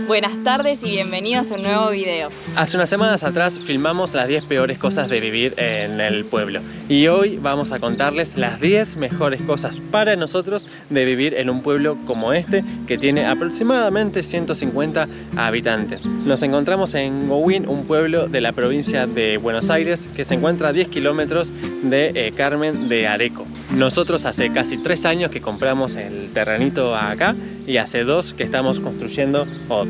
Buenas tardes y bienvenidos a un nuevo video. Hace unas semanas atrás filmamos las 10 peores cosas de vivir en el pueblo. Y hoy vamos a contarles las 10 mejores cosas para nosotros de vivir en un pueblo como este, que tiene aproximadamente 150 habitantes. Nos encontramos en Gowin, un pueblo de la provincia de Buenos Aires, que se encuentra a 10 kilómetros de Carmen de Areco. Nosotros hace casi 3 años que compramos el terrenito acá y hace 2 que estamos construyendo o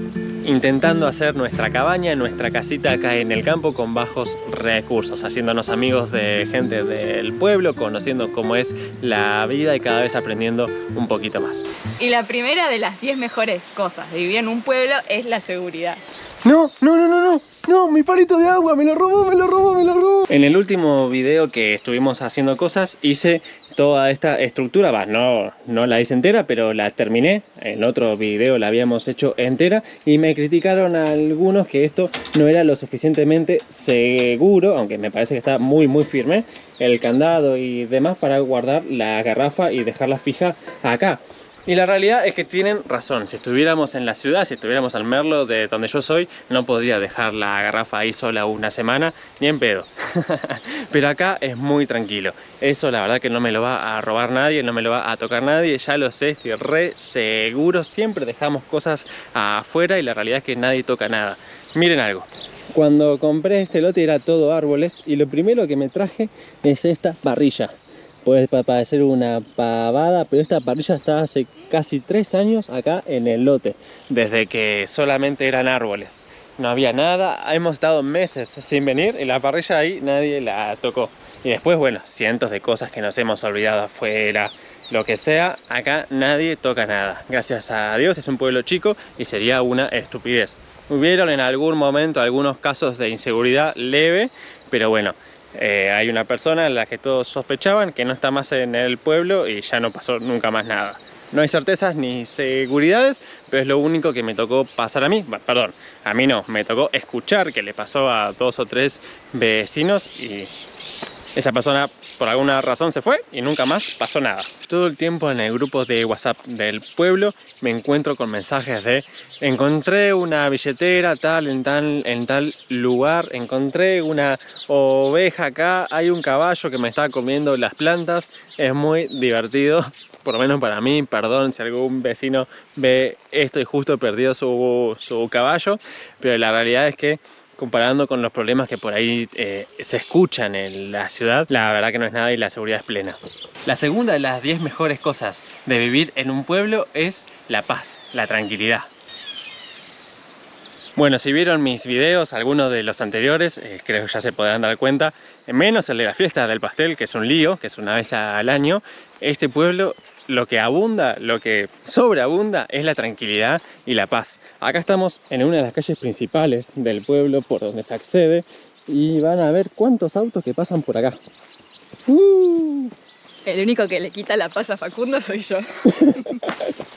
intentando hacer nuestra cabaña, nuestra casita acá en el campo con bajos recursos, haciéndonos amigos de gente del pueblo, conociendo cómo es la vida y cada vez aprendiendo un poquito más. Y la primera de las 10 mejores cosas de vivir en un pueblo es la seguridad. No, mi palito de agua, me lo robó. En el último video que estuvimos haciendo cosas hice toda esta estructura, no la hice entera, pero la terminé. En otro video la habíamos hecho entera y me criticaron a algunos que esto no era lo suficientemente seguro, aunque me parece que está muy firme, el candado y demás para guardar la garrafa y dejarla fija acá. Y la realidad es que tienen razón. Si estuviéramos en la ciudad, si estuviéramos al Merlo de donde yo soy, no podría dejar la garrafa ahí sola una semana, ni en pedo. Pero acá es muy tranquilo. Eso la verdad que no me lo va a robar nadie, no me lo va a tocar nadie, ya lo sé, estoy re seguro. Siempre dejamos cosas afuera y la realidad es que nadie toca nada. Miren algo. Cuando compré este lote era todo árboles y lo primero que me traje es esta parrilla. Puede parecer una pavada, pero esta parrilla está hace casi 3 años acá en el lote, desde que solamente eran árboles. No había nada, hemos estado meses sin venir y la parrilla ahí nadie la tocó. Y después, bueno, cientos de cosas que nos hemos olvidado afuera, lo que sea, acá nadie toca nada. Gracias a Dios es un pueblo chico y sería una estupidez. Hubieron en algún momento algunos casos de inseguridad leve, pero bueno. Hay una persona en la que todos sospechaban que no está más en el pueblo y ya no pasó nunca más nada. No hay certezas ni seguridades, pero es lo único que me tocó pasar a mí. Perdón, a mí no, me tocó escuchar que le pasó a 2 o 3 vecinos y esa persona por alguna razón se fue y nunca más pasó nada. Todo el tiempo en el grupo de WhatsApp del pueblo me encuentro con mensajes de encontré una billetera en tal lugar, encontré una oveja acá, hay un caballo que me está comiendo las plantas. Es muy divertido, por lo menos para mí. Perdón si algún vecino ve esto y justo perdió su caballo, pero la realidad es que comparando con los problemas que por ahí se escuchan en la ciudad, la verdad que no es nada y la seguridad es plena. La segunda de las 10 mejores cosas de vivir en un pueblo es la paz, la tranquilidad. Bueno, si vieron mis videos, algunos de los anteriores, creo que ya se podrán dar cuenta, menos el de la fiesta del pastel, que es un lío, que es una vez al año, este pueblo lo que abunda, lo que sobreabunda es la tranquilidad y la paz. Acá estamos en una de las calles principales del pueblo por donde se accede y van a ver cuántos autos que pasan por acá. El único que le quita la paz a Facundo soy yo.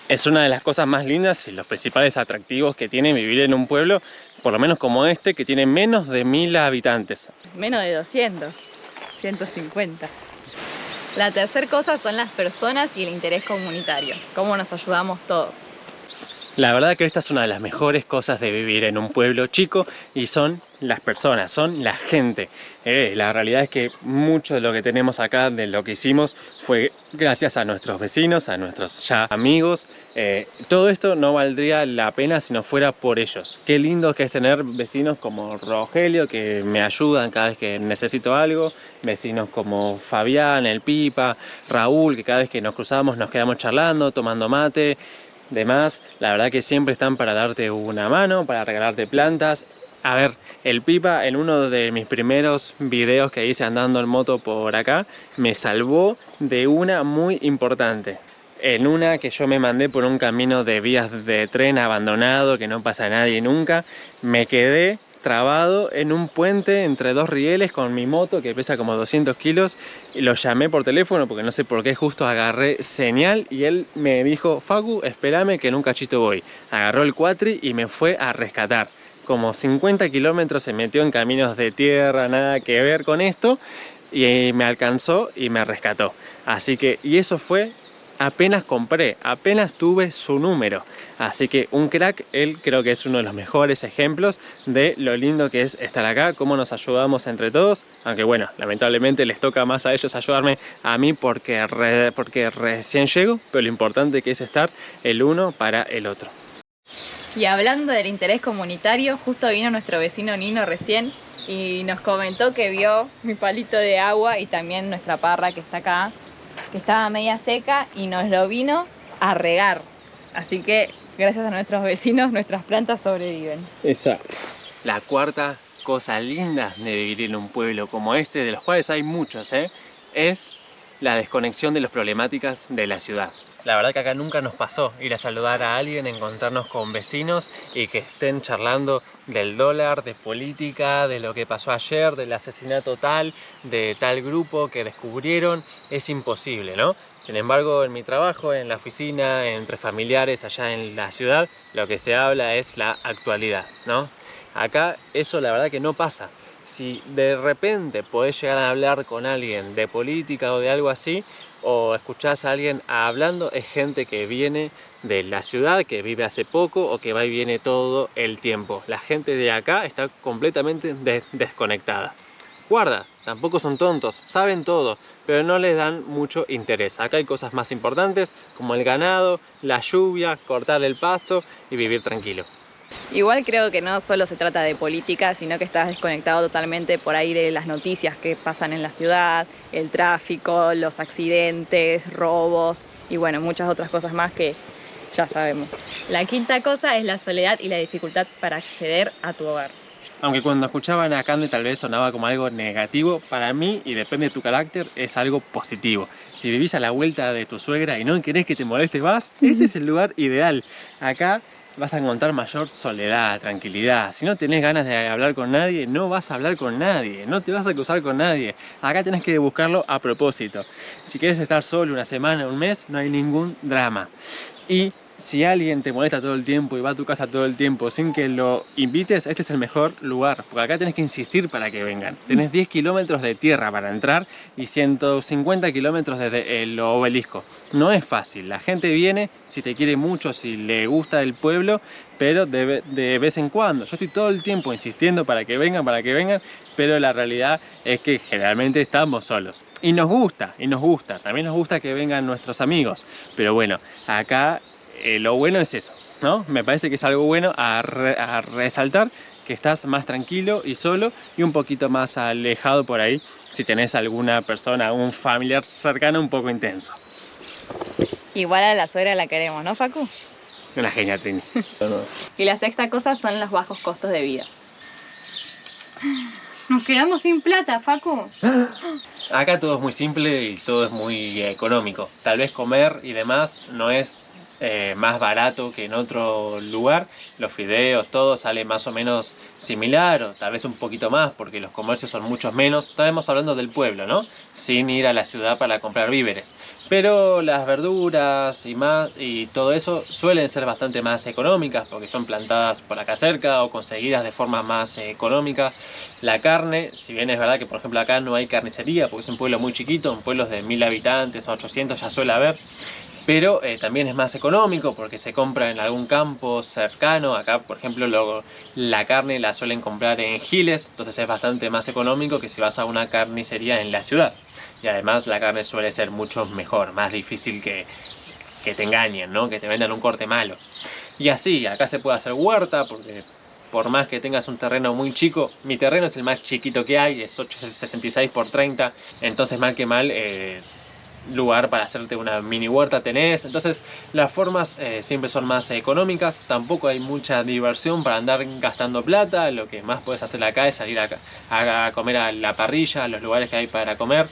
Es una de las cosas más lindas y los principales atractivos que tiene vivir en un pueblo, por lo menos como este, que tiene menos de 1000 habitantes. Menos de 200, 150. La tercera cosa son las personas y el interés comunitario. Cómo nos ayudamos todos. La verdad que esta es una de las mejores cosas de vivir en un pueblo chico y son las personas, son la gente. La realidad es que mucho de lo que tenemos acá, de lo que hicimos, fue gracias a nuestros vecinos, a nuestros ya amigos. Todo esto no valdría la pena si no fuera por ellos. Qué lindo que es tener vecinos como Rogelio, que me ayudan cada vez que necesito algo. Vecinos como Fabián, el Pipa, Raúl, que cada vez que nos cruzamos nos quedamos charlando, tomando mate. Demás, la verdad que siempre están para darte una mano, para regalarte plantas. A ver, el Pipa en uno de mis primeros videos que hice andando en moto por acá me salvó de una muy importante. En una que yo me mandé por un camino de vías de tren abandonado, que no pasa nadie nunca, me quedé trabado en un puente entre 2 rieles con mi moto que pesa como 200 kilos y lo llamé por teléfono porque no sé por qué justo agarré señal y él me dijo: Facu, espérame que en un cachito voy. Agarró el cuatri y me fue a rescatar. Como 50 kilómetros se metió en caminos de tierra, nada que ver con esto, y me alcanzó y me rescató. Así que, y eso fue apenas compré, apenas tuve su número. Así que un crack, él creo que es uno de los mejores ejemplos de lo lindo que es estar acá, cómo nos ayudamos entre todos. Aunque bueno, lamentablemente les toca más a ellos ayudarme a mí porque recién llego, pero lo importante que es estar el uno para el otro. Y hablando del interés comunitario, justo vino nuestro vecino Nino recién y nos comentó que vio mi palito de agua y también nuestra parra que está acá, que estaba media seca y nos lo vino a regar. Así que gracias a nuestros vecinos nuestras plantas sobreviven. Exacto. La cuarta cosa linda de vivir en un pueblo como este, de los cuales hay muchos, es la desconexión de las problemáticas de la ciudad. La verdad que acá nunca nos pasó ir a saludar a alguien, encontrarnos con vecinos y que estén charlando del dólar, de política, de lo que pasó ayer, del asesinato tal, de tal grupo que descubrieron. Es imposible, ¿no? Sin embargo, en mi trabajo, en la oficina, entre familiares allá en la ciudad, lo que se habla es la actualidad, ¿no? Acá eso la verdad que no pasa. Si de repente podés llegar a hablar con alguien de política o de algo así, o escuchás a alguien hablando, es gente que viene de la ciudad, que vive hace poco o que va y viene todo el tiempo. La gente de acá está completamente desconectada. Guarda, tampoco son tontos, saben todo, pero no les dan mucho interés. Acá hay cosas más importantes como el ganado, la lluvia, cortar el pasto y vivir tranquilo. Igual creo que no solo se trata de política, sino que estás desconectado totalmente por ahí de las noticias que pasan en la ciudad, el tráfico, los accidentes, robos y bueno, muchas otras cosas más que ya sabemos. La quinta cosa es la soledad y la dificultad para acceder a tu hogar. Aunque cuando escuchaban a Cande tal vez sonaba como algo negativo, para mí, y depende de tu carácter, es algo positivo. Si vivís a la vuelta de tu suegra y no querés que te moleste más, este es el lugar ideal. Acá vas a encontrar mayor soledad, tranquilidad. Si no tenés ganas de hablar con nadie, no vas a hablar con nadie, no te vas a cruzar con nadie. Acá tenés que buscarlo a propósito. Si quieres estar solo una semana, un mes, no hay ningún drama. Y si alguien te molesta todo el tiempo y va a tu casa todo el tiempo sin que lo invites, este es el mejor lugar, porque acá tenés que insistir para que vengan. Tenés 10 kilómetros de tierra para entrar y 150 kilómetros desde el obelisco. No es fácil, la gente viene si te quiere mucho, si le gusta el pueblo, pero de vez en cuando. Yo estoy todo el tiempo insistiendo para que vengan, pero la realidad es que generalmente estamos solos. Y nos gusta, también nos gusta que vengan nuestros amigos, pero bueno, acá lo bueno es eso, ¿no? Me parece que es algo bueno a resaltar, que estás más tranquilo y solo y un poquito más alejado por ahí si tenés alguna persona, un familiar cercano un poco intenso. Igual a la suegra la queremos, ¿no, Facu? Una genia, Trini. Y la sexta cosa son los bajos costos de vida. Nos quedamos sin plata, Facu. Acá todo es muy simple y todo es muy económico. Tal vez comer y demás no es más barato que en otro lugar. Los fideos, todo sale más o menos similar o tal vez un poquito más porque los comercios son muchos menos. Estamos hablando del pueblo, ¿no? Sin ir a la ciudad para comprar víveres. Pero las verduras y todo eso suelen ser bastante más económicas porque son plantadas por acá cerca o conseguidas de forma más económica. La carne, si bien es verdad que por ejemplo acá no hay carnicería porque es un pueblo muy chiquito, en pueblos de 1000 habitantes o 800 ya suele haber. Pero también es más económico porque se compra en algún campo cercano. Acá, por ejemplo, la carne la suelen comprar en Giles, entonces es bastante más económico que si vas a una carnicería en la ciudad. Y además la carne suele ser mucho mejor, más difícil que te engañen, ¿no? Que te vendan un corte malo. Y así, acá se puede hacer huerta porque por más que tengas un terreno muy chico, mi terreno es el más chiquito que hay, es 866 por 30, entonces mal que mal lugar para hacerte una mini huerta tenés. Entonces las formas siempre son más económicas, tampoco hay mucha diversión para andar gastando plata. Lo que más puedes hacer acá es salir a comer a la parrilla, a los lugares que hay para comer,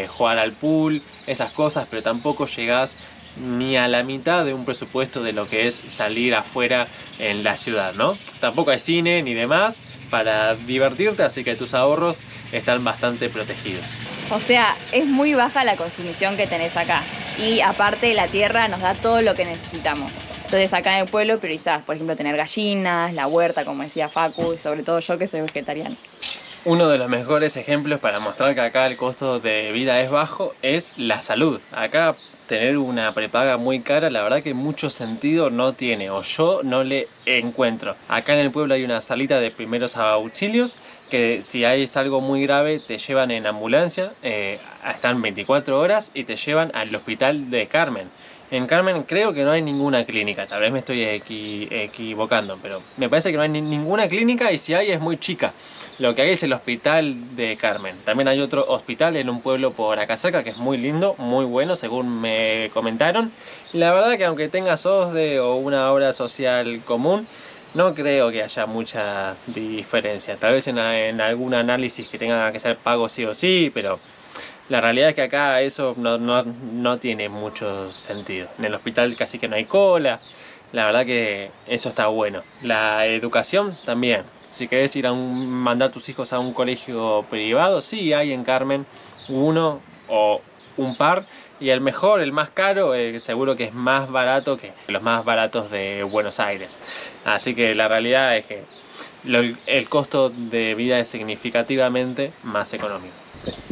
jugar al pool, esas cosas, pero tampoco llegás ni a la mitad de un presupuesto de lo que es salir afuera en la ciudad, ¿no? Tampoco hay cine ni demás para divertirte, así que tus ahorros están bastante protegidos. O sea, es muy baja la consumición que tenés acá. Y aparte la tierra nos da todo lo que necesitamos. Entonces acá en el pueblo priorizás, por ejemplo, tener gallinas, la huerta, como decía Facu, y sobre todo yo que soy vegetariano. Uno de los mejores ejemplos para mostrar que acá el costo de vida es bajo es la salud. Acá tener una prepaga muy cara, la verdad que mucho sentido no tiene, o yo no le encuentro. Acá en el pueblo hay una salita de primeros auxilios que si hay algo muy grave te llevan en ambulancia, están 24 horas y te llevan al hospital de Carmen. En Carmen creo que no hay ninguna clínica, tal vez me estoy equivocando, pero me parece que no hay ninguna clínica y si hay es muy chica. Lo que hay es el hospital de Carmen. También hay otro hospital en un pueblo por acá cerca que es muy lindo, muy bueno según me comentaron. La verdad que aunque tengas OSDE o una obra social común, no creo que haya mucha diferencia. Tal vez en algún análisis que tenga que ser pago sí o sí, pero la realidad es que acá eso no tiene mucho sentido. En el hospital casi que no hay cola. La verdad que eso está bueno. La educación también. Si querés ir mandar a tus hijos a un colegio privado, sí hay en Carmen uno o un par. Y el mejor, el más caro, seguro que es más barato que los más baratos de Buenos Aires. Así que la realidad es que el costo de vida es significativamente más económico.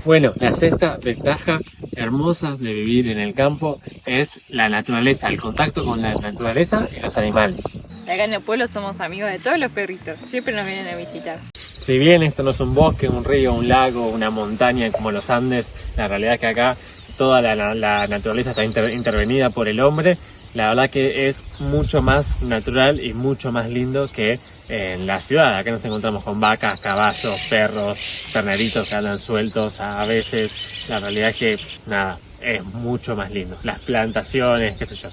Bueno, la sexta ventaja hermosa de vivir en el campo es la naturaleza, el contacto con la naturaleza y los animales. Acá en el pueblo somos amigos de todos los perritos, siempre nos vienen a visitar. Si bien esto no es un bosque, un río, un lago, una montaña como los Andes, la realidad es que acá toda la naturaleza está intervenida por el hombre. La verdad que es mucho más natural y mucho más lindo que en la ciudad. Acá nos encontramos con vacas, caballos, perros, terneritos que andan sueltos a veces. La realidad es que nada, es mucho más lindo. Las plantaciones, qué sé yo.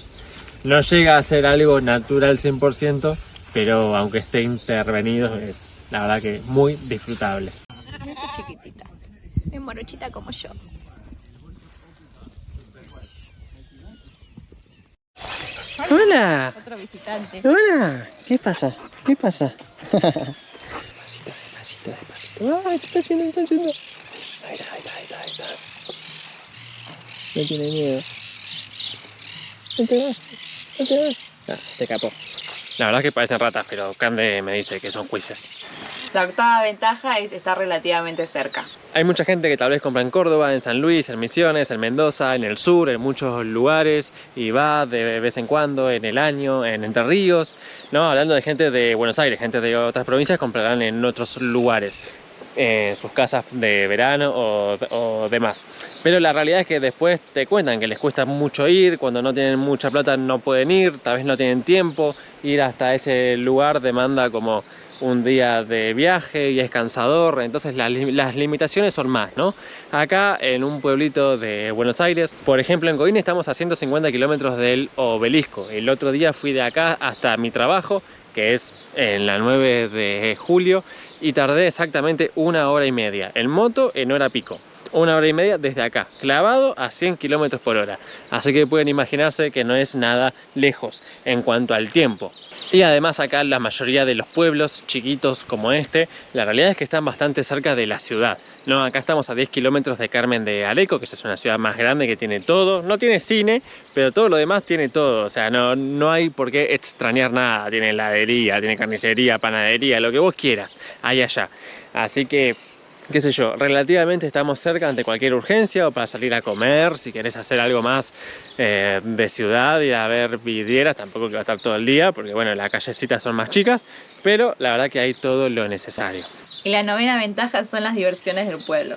No llega a ser algo natural 100%, pero aunque esté intervenido es la verdad que muy disfrutable. Es chiquitita, es morochita como yo. Hola. Otro visitante. Hola. ¿Qué pasa? ¿Qué pasa? Despacito, despacito, despacito. ¡Ay, te está yendo, te está yendo! Ahí está, ahí está, ahí está, ahí está. No tiene miedo. No te vas, no te vas. Ah, se escapó. La verdad es que parecen ratas, pero Cande me dice que son juicios. La octava ventaja es estar relativamente cerca. Hay mucha gente que tal vez compra en Córdoba, en San Luis, en Misiones, en Mendoza, en el sur, en muchos lugares y va de vez en cuando, en el año, en Entre Ríos, ¿no? Hablando de gente de Buenos Aires, gente de otras provincias comprarán en otros lugares, sus casas de verano o demás. Pero la realidad es que después te cuentan que les cuesta mucho ir, cuando no tienen mucha plata no pueden ir, tal vez no tienen tiempo, ir hasta ese lugar demanda como un día de viaje y es cansador, entonces las limitaciones son más, ¿no? Acá en un pueblito de Buenos Aires, por ejemplo en Coín estamos a 150 kilómetros del Obelisco. El otro día fui de acá hasta mi trabajo, que es en la 9 de julio, y tardé exactamente 1 hora y media, en moto en hora pico. 1 hora y media desde acá, clavado a 100 kilómetros por hora. Así que pueden imaginarse que no es nada lejos en cuanto al tiempo. Y además acá la mayoría de los pueblos chiquitos como este, la realidad es que están bastante cerca de la ciudad, ¿no? Acá estamos a 10 kilómetros de Carmen de Areco, que es una ciudad más grande que tiene todo. No tiene cine, pero todo lo demás tiene todo. O sea, no hay por qué extrañar nada. Tiene heladería, tiene carnicería, panadería, lo que vos quieras, hay allá. Así que qué sé yo, relativamente estamos cerca ante cualquier urgencia o para salir a comer, si querés hacer algo más de ciudad y a ver vidrieras, tampoco que va a estar todo el día, porque bueno, las callecitas son más chicas, pero la verdad que hay todo lo necesario. Y la novena ventaja son las diversiones del pueblo.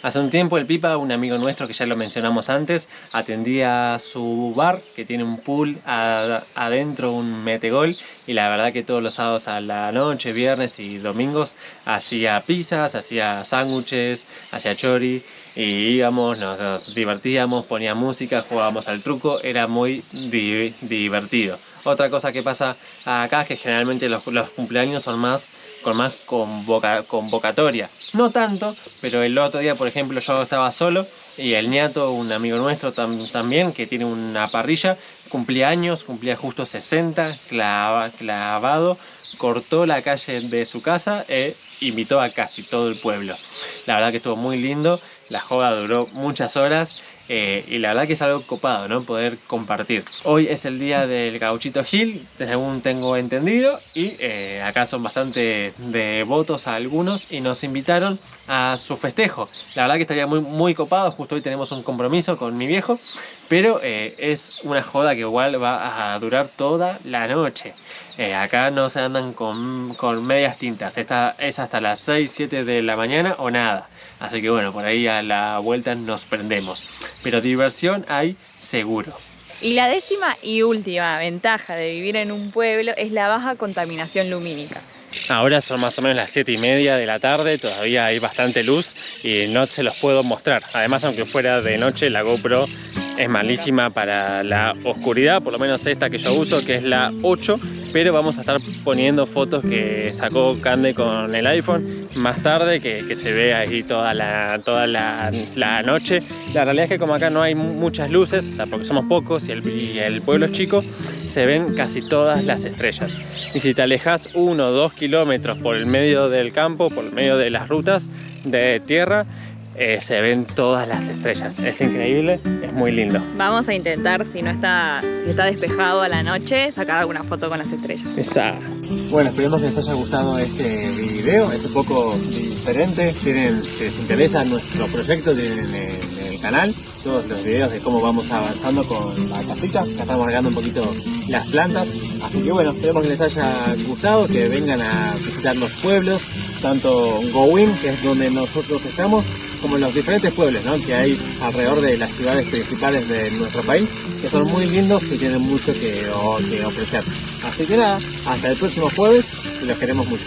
Hace un tiempo el Pipa, un amigo nuestro que ya lo mencionamos antes, atendía su bar que tiene un pool adentro, un metegol, y la verdad que todos los sábados a la noche, viernes y domingos hacía pizzas, hacía sándwiches, hacía chori y íbamos, nos divertíamos, ponía música, jugábamos al truco, era muy divertido. Otra cosa que pasa acá es que generalmente los cumpleaños son con más convocatoria. No tanto, pero el otro día, por ejemplo, yo estaba solo y el ñato, un amigo nuestro también, que tiene una parrilla, cumplía justo 60, clavado, cortó la calle de su casa e invitó a casi todo el pueblo. La verdad que estuvo muy lindo, la joda duró muchas horas. y la verdad que es algo copado, ¿no? Poder compartir. Hoy es el día del Gauchito Gil, según tengo entendido, y acá son bastante devotos a algunos y nos invitaron a su festejo. La verdad que estaría muy copado. Justo hoy tenemos un compromiso con mi viejo, pero es una joda que igual va a durar toda la noche. Acá no se andan con medias tintas, esta es hasta las 6, 7 de la mañana o nada. Así que bueno, por ahí a la vuelta nos prendemos. Pero diversión hay seguro. Y la décima y última ventaja de vivir en un pueblo es la baja contaminación lumínica. Ahora son más o menos las 7:30 de la tarde, todavía hay bastante luz y no se los puedo mostrar. Además, aunque fuera de noche, la GoPro es malísima para la oscuridad, por lo menos esta que yo uso, que es la 8, pero vamos a estar poniendo fotos que sacó Cande con el iPhone más tarde, que se ve ahí toda la noche. La realidad es que como acá no hay muchas luces, o sea, porque somos pocos y el pueblo es chico, se ven casi todas las estrellas. Y si te alejas 1 o 2 kilómetros por el medio del campo, por el medio de las rutas de tierra, se ven todas las estrellas. Es increíble, es muy lindo. Vamos a intentar, si está despejado a la noche, sacar alguna foto con las estrellas. Exacto. Bueno, esperemos que les haya gustado este video. Es un poco diferente. Si les interesa nuestro proyecto, tienen en el canal todos los videos de cómo vamos avanzando con la casita. Ya estamos regando un poquito las plantas. Así que bueno, esperemos que les haya gustado, que vengan a visitar los pueblos, tanto Gowin, que es donde nosotros estamos, como los diferentes pueblos, ¿no?, que hay alrededor de las ciudades principales de nuestro país, que son muy lindos y tienen mucho que ofrecer. Así que nada, hasta el próximo jueves y los queremos mucho.